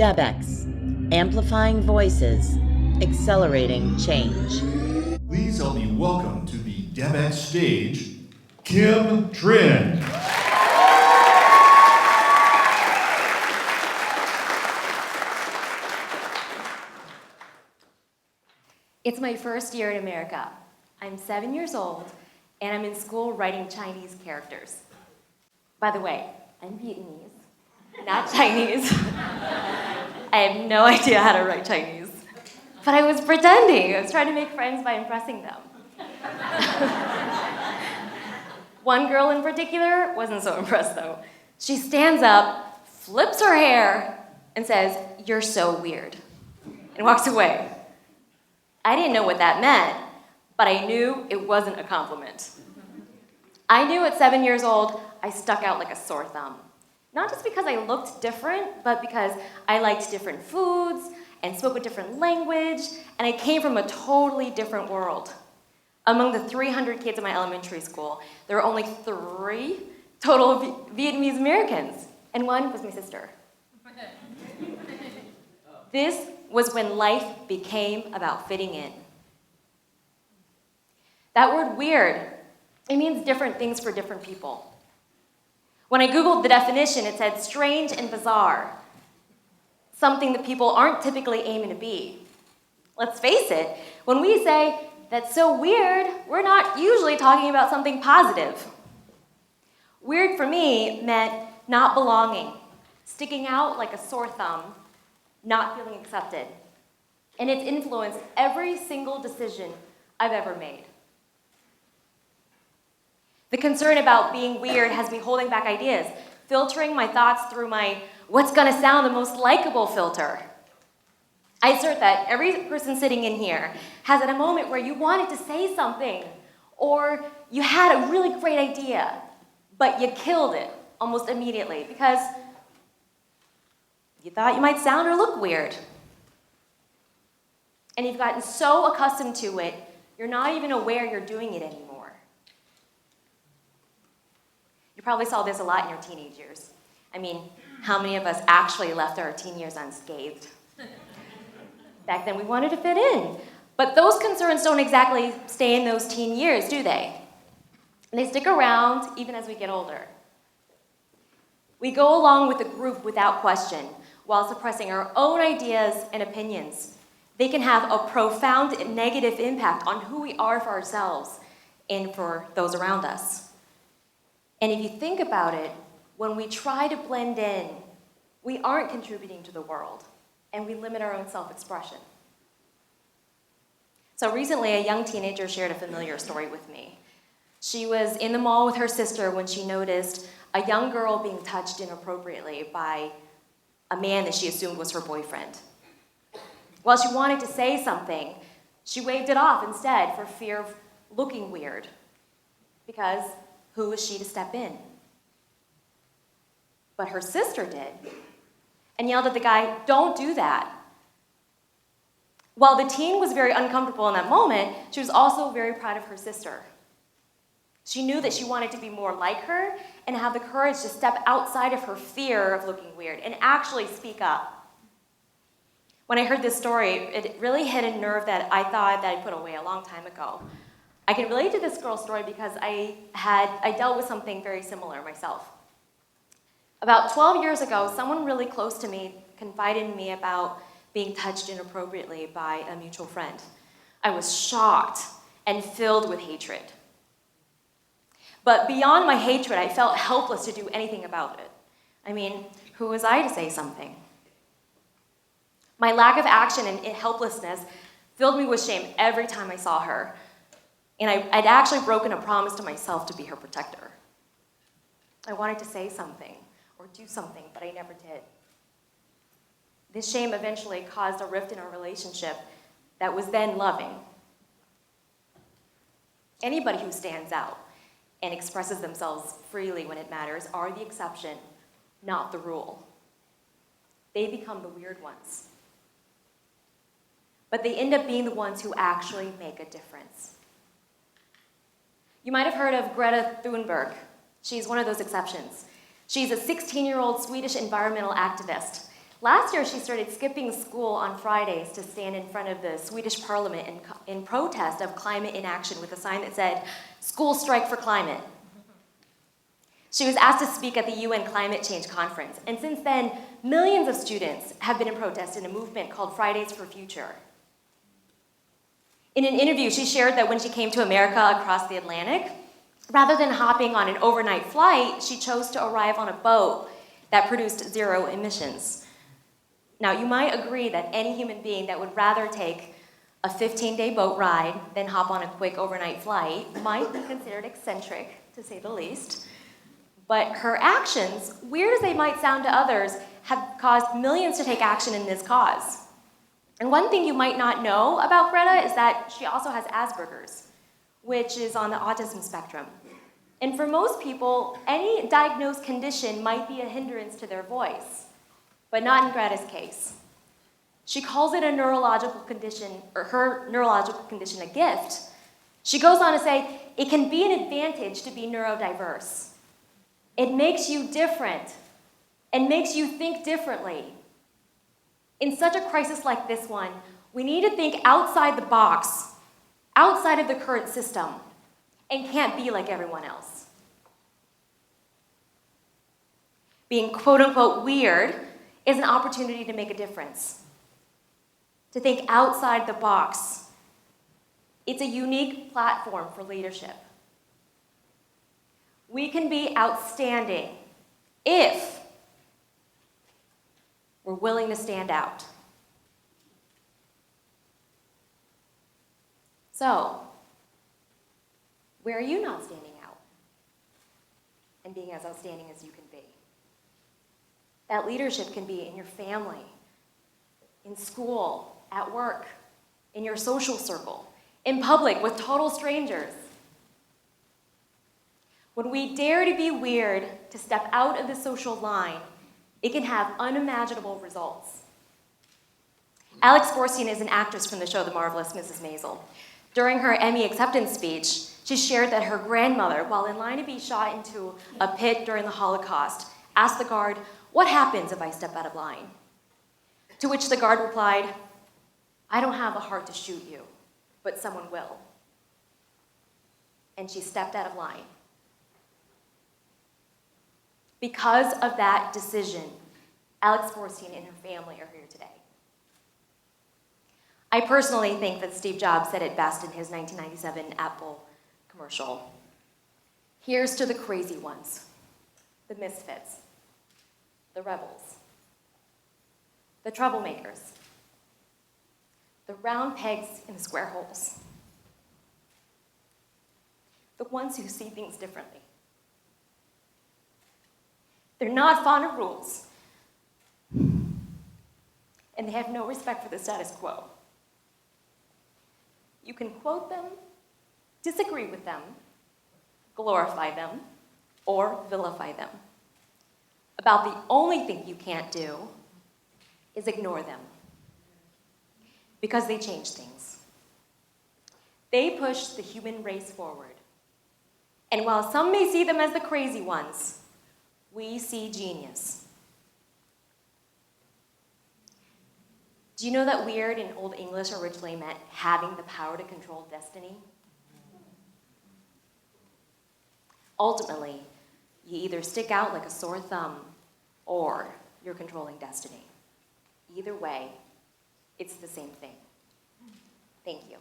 DEBx, amplifying voices, accelerating change. Please help me welcome to the DEBx stage, Trinh. It's my first year in America. I'm 7 years old, and I'm in school writing Chinese characters. By the way, I'm Vietnamese, not Chinese. I have no idea how to write Chinese. But I was pretending. I was trying to make friends by impressing them. One girl in particular wasn't so impressed, though. She stands up, flips her hair, and says, "You're so weird," and walks away. I didn't know what that meant, but I knew it wasn't a compliment. I knew at 7 years old, I stuck out like a sore thumb. Not just because I looked different, but because I liked different foods and spoke a different language, and I came from a totally different world. Among the 300 kids in my elementary school, there were only 3 total Vietnamese Americans, and one was my sister. This was when life became about fitting in. That word weird, it means different things for different people. When I Googled the definition, it said strange and bizarre, something that people aren't typically aiming to be. Let's face it, when we say, "That's so weird," we're not usually talking about something positive. Weird for me meant not belonging, sticking out like a sore thumb, not feeling accepted. And it's influenced every single decision I've ever made. The concern about being weird has me holding back ideas, filtering my thoughts through my what's gonna sound the most likable filter. I assert that every person sitting in here has had a moment where you wanted to say something, or you had a really great idea, but you killed it almost immediately because you thought you might sound or look weird. And you've gotten so accustomed to it, you're not even aware you're doing it anymore. You probably saw this a lot in your teenage years. I mean, how many of us actually left our teen years unscathed? Back then we wanted to fit in. But those concerns don't exactly stay in those teen years, do they? And they stick around even as we get older. We go along with the group without question, while suppressing our own ideas and opinions. They can have a profound negative impact on who we are for ourselves and for those around us. And if you think about it, when we try to blend in, we aren't contributing to the world, and we limit our own self-expression. So recently, a young teenager shared a familiar story with me. She was in the mall with her sister when she noticed a young girl being touched inappropriately by a man that she assumed was her boyfriend. While she wanted to say something, she waved it off instead for fear of looking weird. Because who was she to step in? But her sister did, and yelled at the guy, "Don't do that." While the teen was very uncomfortable in that moment, she was also very proud of her sister. She knew that she wanted to be more like her and have the courage to step outside of her fear of looking weird and actually speak up. When I heard this story, it really hit a nerve that I thought that I put away a long time ago. I can relate to this girl's story because I dealt with something very similar myself. About 12 years ago, someone really close to me confided in me about being touched inappropriately by a mutual friend. I was shocked and filled with hatred. But beyond my hatred, I felt helpless to do anything about it. I mean, who was I to say something? My lack of action and helplessness filled me with shame every time I saw her. And I'd actually broken a promise to myself to be her protector. I wanted to say something or do something, but I never did. This shame eventually caused a rift in our relationship that was then loving. Anybody who stands out and expresses themselves freely when it matters are the exception, not the rule. They become the weird ones. But they end up being the ones who actually make a difference. You might have heard of Greta Thunberg. She's one of those exceptions. She's a 16-year-old Swedish environmental activist Last year, she started skipping school on Fridays to stand in front of the Swedish parliament in protest of climate inaction with a sign that said, "School strike for climate." She was asked to speak at the UN Climate Change Conference, and since then, millions of students have been in protest in a movement called Fridays for Future. In an interview, she shared that when she came to America across the Atlantic, rather than hopping on an overnight flight, she chose to arrive on a boat that produced zero emissions. Now, you might agree that any human being that would rather take a 15-day boat ride than hop on a quick overnight flight might be considered eccentric, to say the least. But her actions, weird as they might sound to others, have caused millions to take action in this cause. And one thing you might not know about Greta is that she also has Asperger's, which is on the autism spectrum. And for most people, any diagnosed condition might be a hindrance to their voice, but not in Greta's case. She calls it a neurological condition, or her neurological condition, a gift. She goes on to say, it can be an advantage to be neurodiverse. It makes you different and makes you think differently. In such a crisis like this one, we need to think outside the box, outside of the current system, and can't be like everyone else. Being quote-unquote weird is an opportunity to make a difference, to think outside the box. It's a unique platform for leadership. We can be outstanding if we're willing to stand out. So, where are you not standing out and being as outstanding as you can be? That leadership can be in your family, in school, at work, in your social circle, in public with total strangers. When we dare to be weird, to step out of the social line, it can have unimaginable results. Alex Borstein is an actress from the show The Marvelous Mrs. Maisel. During her Emmy acceptance speech, she shared that her grandmother, while in line to be shot into a pit during the Holocaust, asked the guard, "What happens if I step out of line?" To which the guard replied, "I don't have a heart to shoot you, but someone will." And she stepped out of line. Because of that decision, Alex Borstein and her family are here today. I personally think that Steve Jobs said it best in his 1997 Apple commercial. Here's to the crazy ones, the misfits, the rebels, the troublemakers, the round pegs in the square holes, the ones who see things differently. They're not fond of rules, and they have no respect for the status quo. You can quote them, disagree with them, glorify them, or vilify them. About the only thing you can't do is ignore them, because they change things. They push the human race forward. And while some may see them as the crazy ones, we see genius. Do you know that weird in Old English originally meant having the power to control destiny? Ultimately, you either stick out like a sore thumb or you're controlling destiny. Either way, it's the same thing. Thank you.